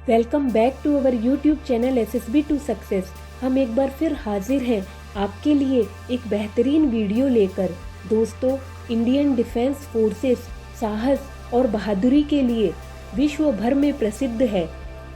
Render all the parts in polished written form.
Welcome back to our YouTube channel SSB to success. हम एक बार फिर हाजिर हैं आपके लिए एक बेहतरीन वीडियो लेकर। दोस्तों, इंडियन डिफेंस फोर्सेस साहस और बहादुरी के लिए विश्व भर में प्रसिद्ध है।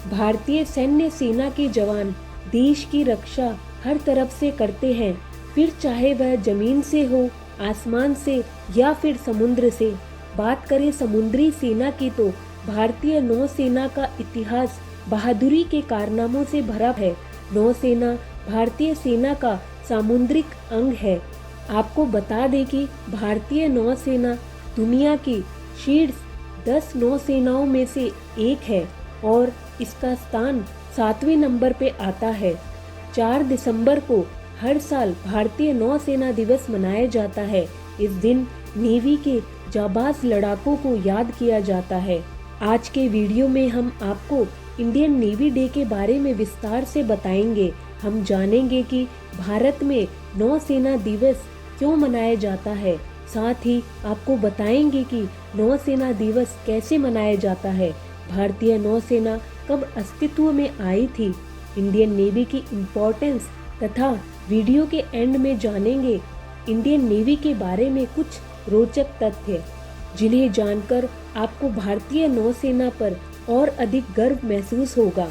भारतीय सैन्य सेना के जवान देश की रक्षा हर तरफ से करते हैं, फिर चाहे वह जमीन से हो, आसमान से या फिर समुद्र से। बात करें समुद्री सेना की तो भारतीय नौसेना का इतिहास बहादुरी के कारनामों से भरा है। नौसेना भारतीय सेना का सामुद्रिक अंग है। आपको बता दें कि भारतीय नौसेना दुनिया की शीर्ष 10 नौसेनाओं में से एक है और इसका स्थान 7वें नंबर पे आता है। 4 दिसंबर को हर साल भारतीय नौसेना दिवस मनाया जाता है। इस दिन नेवी के जाबाज लड़ाकों को याद किया जाता है। आज के वीडियो में हम आपको इंडियन नेवी डे के बारे में विस्तार से बताएंगे। हम जानेंगे कि भारत में नौसेना दिवस क्यों मनाया जाता है, साथ ही आपको बताएंगे कि नौसेना दिवस कैसे मनाया जाता है, भारतीय नौसेना कब अस्तित्व में आई थी, इंडियन नेवी की इम्पोर्टेंस तथा वीडियो के एंड में जानेंगे इंडियन नेवी के बारे में कुछ रोचक तथ्य, जिन्हें जानकर आपको भारतीय नौसेना पर और अधिक गर्व महसूस होगा।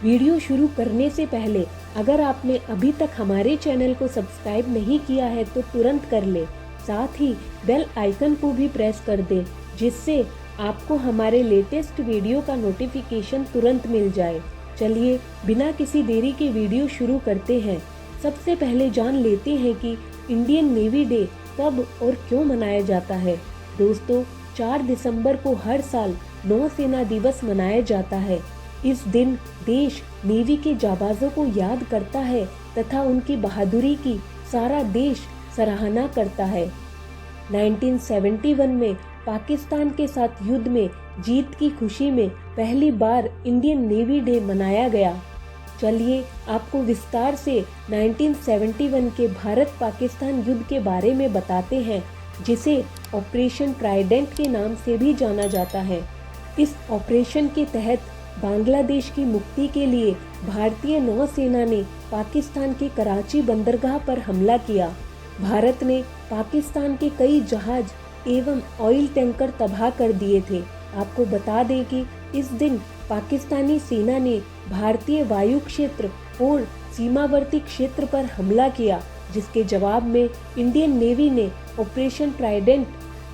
वीडियो शुरू करने से पहले अगर आपने अभी तक हमारे चैनल को सब्सक्राइब नहीं किया है तो तुरंत कर ले, साथ ही बेल आइकन को भी प्रेस कर दे, जिससे आपको हमारे लेटेस्ट वीडियो का नोटिफिकेशन तुरंत मिल जाए। चलिए बिना किसी देरी के वीडियो शुरू करते हैं। सबसे पहले जान लेते हैं कि इंडियन नेवी डे कब और क्यों मनाया जाता है। दोस्तों, 4 दिसंबर को हर साल नौसेना दिवस मनाया जाता है। इस दिन देश नेवी के जाबाजों को याद करता है तथा उनकी बहादुरी की सारा देश सराहना करता है। 1971 में पाकिस्तान के साथ युद्ध में जीत की खुशी में पहली बार इंडियन नेवी डे मनाया गया। चलिए आपको विस्तार से 1971 के भारत पाकिस्तान युद्ध के बारे में बताते हैं, जिसे ऑपरेशन ट्राइडेंट के नाम से भी जाना जाता है। इस ऑपरेशन के तहत बांग्लादेश की मुक्ति के लिए भारतीय नौसेना ने पाकिस्तान के कराची बंदरगाह पर हमला किया। भारत ने पाकिस्तान के कई जहाज एवं ऑयल टैंकर तबाह कर दिए थे। आपको बता दें कि इस दिन पाकिस्तानी सेना ने भारतीय वायु क्षेत्र और सीमावर्ती क्षेत्र पर हमला किया, जिसके जवाब में इंडियन नेवी ने ऑपरेशन ट्राइडेंट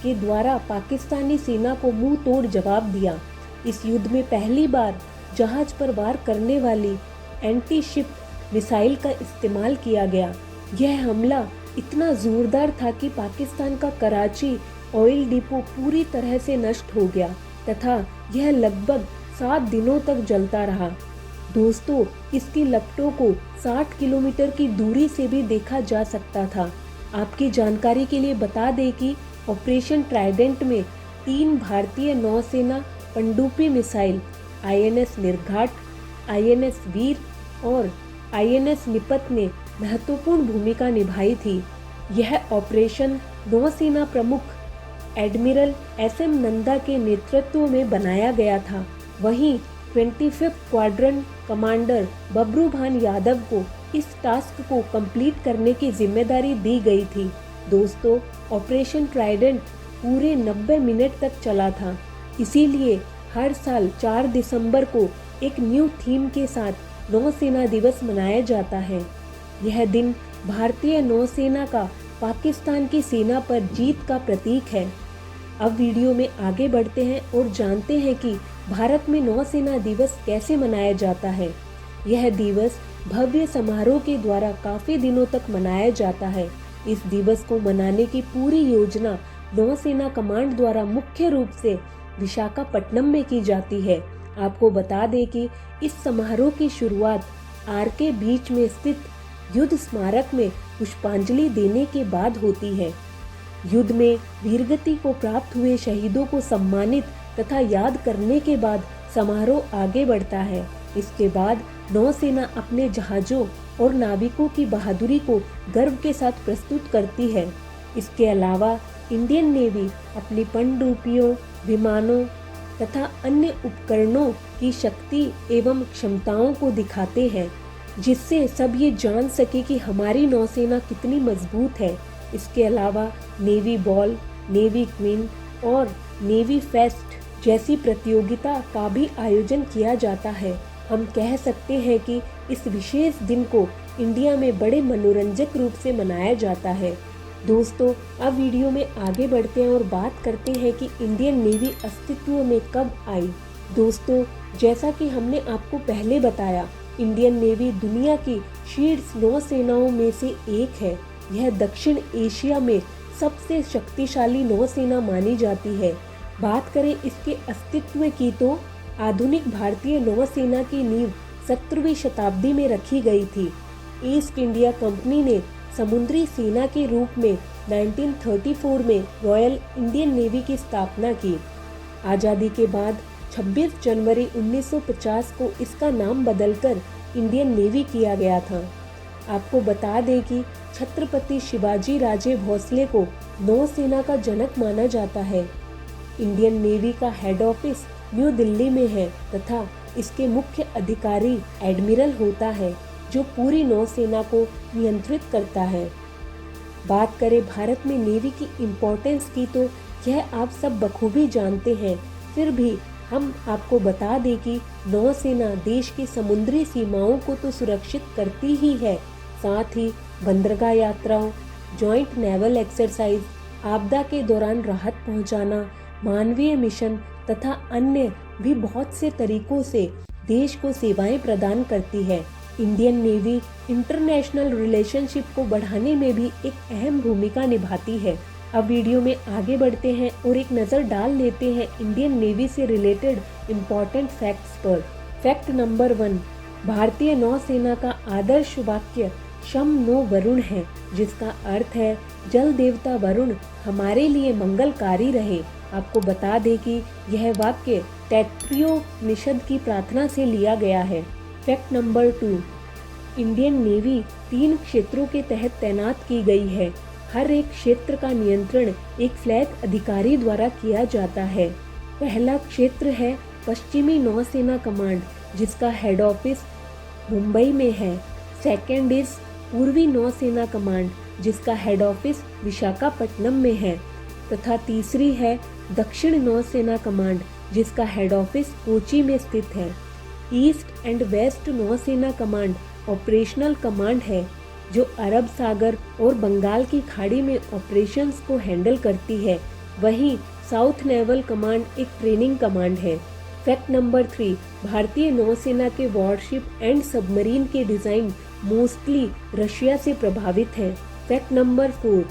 के द्वारा पाकिस्तानी सेना को मुंह तोड़ जवाब दिया। इस युद्ध में पहली बार जहाज पर वार करने वाली एंटी शिप मिसाइल का इस्तेमाल किया गया। यह हमला इतना जोरदार था कि पाकिस्तान का कराची ऑयल डिपो पूरी तरह से नष्ट हो गया तथा यह लगभग 7 दिनों तक जलता रहा। दोस्तों, इसकी लपटों को 60 किलोमीटर की दूरी से भी देखा जा सकता था। आपकी जानकारी के लिए बता दें कि ऑपरेशन ट्राइडेंट में 3 भारतीय नौसेना पनडुब्बी मिसाइल INS निर्घाट, INS वीर और INS निपत ने महत्वपूर्ण भूमिका निभाई थी। यह ऑपरेशन नौसेना प्रमुख एडमिरल SM नंदा के नेतृत्व में बनाया गया था। वहीं 25th क्वाड्रंट कमांडर बब्रूभान यादव को इस टास्क को कंप्लीट करने की जिम्मेदारी दी गई थी। दोस्तों, ऑपरेशन ट्राइडेंट पूरे 90 मिनट तक चला था। इसीलिए हर साल 4 दिसंबर को एक न्यू थीम के साथ नौसेना दिवस मनाया जाता है। यह दिन भारतीय नौसेना का पाकिस्तान की सेना पर जीत का प्रतीक है। अब वीडियो में आगे बढ़ते हैं और जानते हैं कि भारत में नौसेना दिवस कैसे मनाया जाता है। यह दिवस भव्य समारोह के द्वारा काफी दिनों तक मनाया जाता है। इस दिवस को मनाने की पूरी योजना नौसेना कमांड द्वारा मुख्य रूप से विशाखापट्टनम में की जाती है। आपको बता दें कि इस समारोह की शुरुआत RK बीच में स्थित युद्ध स्मारक में पुष्पांजलि देने के बाद होती है। युद्ध में वीरगति को प्राप्त हुए शहीदों को सम्मानित तथा याद करने के बाद समारोह आगे बढ़ता है। इसके बाद नौसेना अपने जहाजों और नाविकों की बहादुरी को गर्व के साथ प्रस्तुत करती है। इसके अलावा इंडियन नेवी अपनी पनडुब्बियों, विमानों तथा अन्य उपकरणों की शक्ति एवं क्षमताओं को दिखाते हैं, जिससे सब ये जान सके कि हमारी नौसेना कितनी मजबूत है। इसके अलावा नेवी बॉल, नेवी क्वीन और नेवी फेस्ट जैसी प्रतियोगिता का भी आयोजन किया जाता है। हम कह सकते हैं कि इस विशेष दिन को इंडिया में बड़े मनोरंजक रूप से मनाया जाता है। दोस्तों, अब वीडियो में आगे बढ़ते हैं और बात करते हैं कि इंडियन नेवी अस्तित्व में कब आई। दोस्तों, जैसा कि हमने आपको पहले बताया, इंडियन नेवी दुनिया की शीर्ष नौसेनाओं में से एक है। यह दक्षिण एशिया में सबसे शक्तिशाली नौसेना मानी जाती है। बात करें इसके अस्तित्व की तो आधुनिक भारतीय नौसेना की नींव 17वीं शताब्दी में रखी गई थी। ईस्ट इंडिया कंपनी ने समुद्री सेना के रूप में 1934 में रॉयल इंडियन नेवी की स्थापना की। आज़ादी के बाद 26 जनवरी 1950 को इसका नाम बदलकर इंडियन नेवी किया गया था। आपको बता दें कि छत्रपति शिवाजी राजे भोसले को नौसेना का जनक माना जाता है। इंडियन नेवी का हेड ऑफिस न्यू दिल्ली में है तथा इसके मुख्य अधिकारी एडमिरल होता है, जो पूरी नौसेना को नियंत्रित करता है। बात करें भारत में नेवी की इम्पोर्टेंस की तो यह आप सब बखूबी जानते हैं। फिर भी हम आपको बता दें कि नौसेना देश की समुद्री सीमाओं को तो सुरक्षित करती ही है, साथ ही बंदरगाह यात्राओं, जॉइंट नेवल एक्सरसाइज, आपदा के दौरान राहत पहुंचाना, मानवीय मिशन तथा अन्य भी बहुत से तरीकों से देश को सेवाएं प्रदान करती है। इंडियन नेवी इंटरनेशनल रिलेशनशिप को बढ़ाने में भी एक अहम भूमिका निभाती है। अब वीडियो में आगे बढ़ते हैं और एक नज़र डाल लेते हैं इंडियन नेवी से रिलेटेड इम्पोर्टेंट फैक्ट्स पर। फैक्ट नंबर 1, भारतीय नौसेना का आदर्श वाक्य शम नो वरुण है, जिसका अर्थ है जल देवता वरुण हमारे लिए मंगलकारी रहे। आपको बता दें कि यह वाक्य तैत्तरीयोपनिषद की प्रार्थना से लिया गया है। फैक्ट नंबर 2, इंडियन नेवी 3 क्षेत्रों के तहत तैनात की गई है। हर एक क्षेत्र का नियंत्रण एक फ्लैग अधिकारी द्वारा किया जाता है। पहला क्षेत्र है पश्चिमी नौसेना कमांड, जिसका हेड ऑफिस मुंबई में है। सेकंड इज पूर्वी नौसेना कमांड, जिसका हेड ऑफिस विशाखापट्टनम में है। तथा तीसरी है दक्षिण नौसेना कमांड, जिसका हेड ऑफिस कोची में स्थित है। ईस्ट एंड वेस्ट नौसेना कमांड ऑपरेशनल कमांड है, जो अरब सागर और बंगाल की खाड़ी में ऑपरेशंस को हैंडल करती है। वहीं साउथ नेवल कमांड एक ट्रेनिंग कमांड है। फैक्ट नंबर 3, भारतीय नौसेना के वॉरशिप एंड सबमरीन के डिज़ाइन मोस्टली रशिया से प्रभावित है। फैक्ट नंबर 4,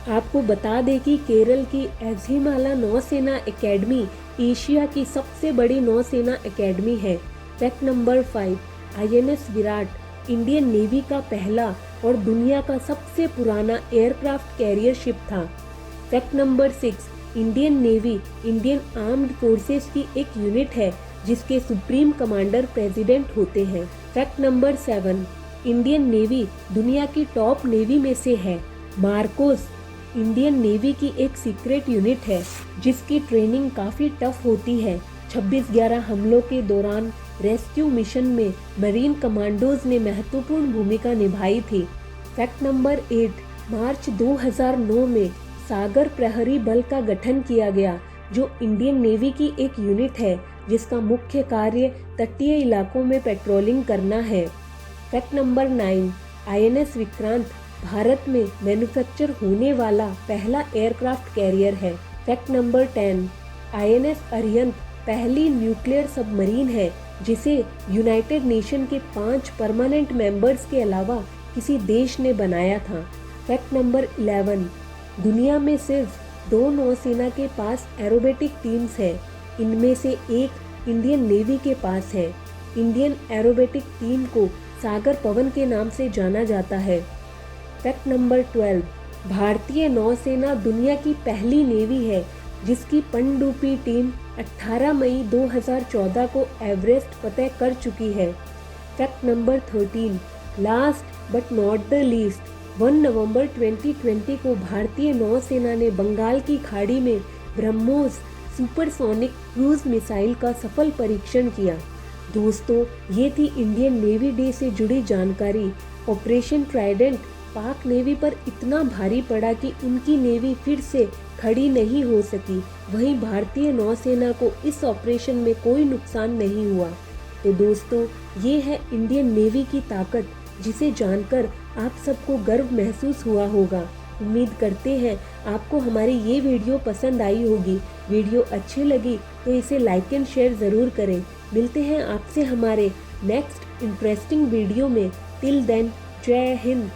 आपको बता दें कि केरल की एझिमाला नौसेना एकेडमी एशिया की सबसे बड़ी नौसेना एकेडमी है। Fact number 5, INS Virat Indian navy का पहला और दुनिया का सबसे पुराना एयरक्राफ्ट कैरियर शिप था। Fact number 6, Indian navy Indian armed forces की एक यूनिट है, जिसके सुप्रीम कमांडर प्रेसिडेंट होते हैं। फैक्ट नंबर 7, इंडियन नेवी दुनिया की टॉप नेवी में से है। मार्कोस इंडियन नेवी की एक सीक्रेट यूनिट है, जिसकी ट्रेनिंग काफ़ी टफ होती है। 26/11 हमलों के दौरान रेस्क्यू मिशन में मरीन कमांडोज ने महत्वपूर्ण भूमिका निभाई थी। फैक्ट नंबर 8, मार्च 2009 में सागर प्रहरी बल का गठन किया गया, जो इंडियन नेवी की एक यूनिट है, जिसका मुख्य कार्य तटीय इलाकों में पेट्रोलिंग करना है। Fact number 9, INS Vikrant Bharat में मैन्युफैक्चर होने वाला पहला एयरक्राफ्ट कैरियर है। फैक्ट नंबर 10, INS अरिहंत पहली न्यूक्लियर सबमरीन है, जिसे यूनाइटेड नेशन के 5 परमानेंट मेंबर्स के अलावा किसी देश ने बनाया था। फैक्ट नंबर 11, दुनिया में सिर्फ 2 नौसेना के पास एरोबेटिक टीम्स हैं। इनमें से एक इंडियन नेवी के पास है। इंडियन एरोबेटिक टीम को सागर पवन के नाम से जाना जाता है। फैक्ट नंबर 12, भारतीय नौसेना दुनिया की पहली नेवी है, जिसकी पनडुब्बी टीम 18 मई 2014 को एवरेस्ट फतह कर चुकी है। Fact number 13, last but not the least, 1 नवंबर 2020 को भारतीय नौसेना ने बंगाल की खाड़ी में ब्रह्मोस सुपरसोनिक क्रूज मिसाइल का सफल परीक्षण किया। दोस्तों, ये थी इंडियन नेवी डे से जुड़ी जानकारी। ऑपरेशन ट्राइडेंट पाक नेवी पर इतना भारी पड़ा कि उनकी नेवी फिर से खड़ी नहीं हो सकी। वहीं भारतीय नौसेना को इस ऑपरेशन में कोई नुकसान नहीं हुआ। तो दोस्तों, ये है इंडियन नेवी की ताकत, जिसे जानकर आप सबको गर्व महसूस हुआ होगा। उम्मीद करते हैं आपको हमारी ये वीडियो पसंद आई होगी। वीडियो अच्छी लगी तो इसे लाइक एंड शेयर ज़रूर करें। मिलते हैं आपसे हमारे नेक्स्ट इंटरेस्टिंग वीडियो में। टिल देन, जय हिंद।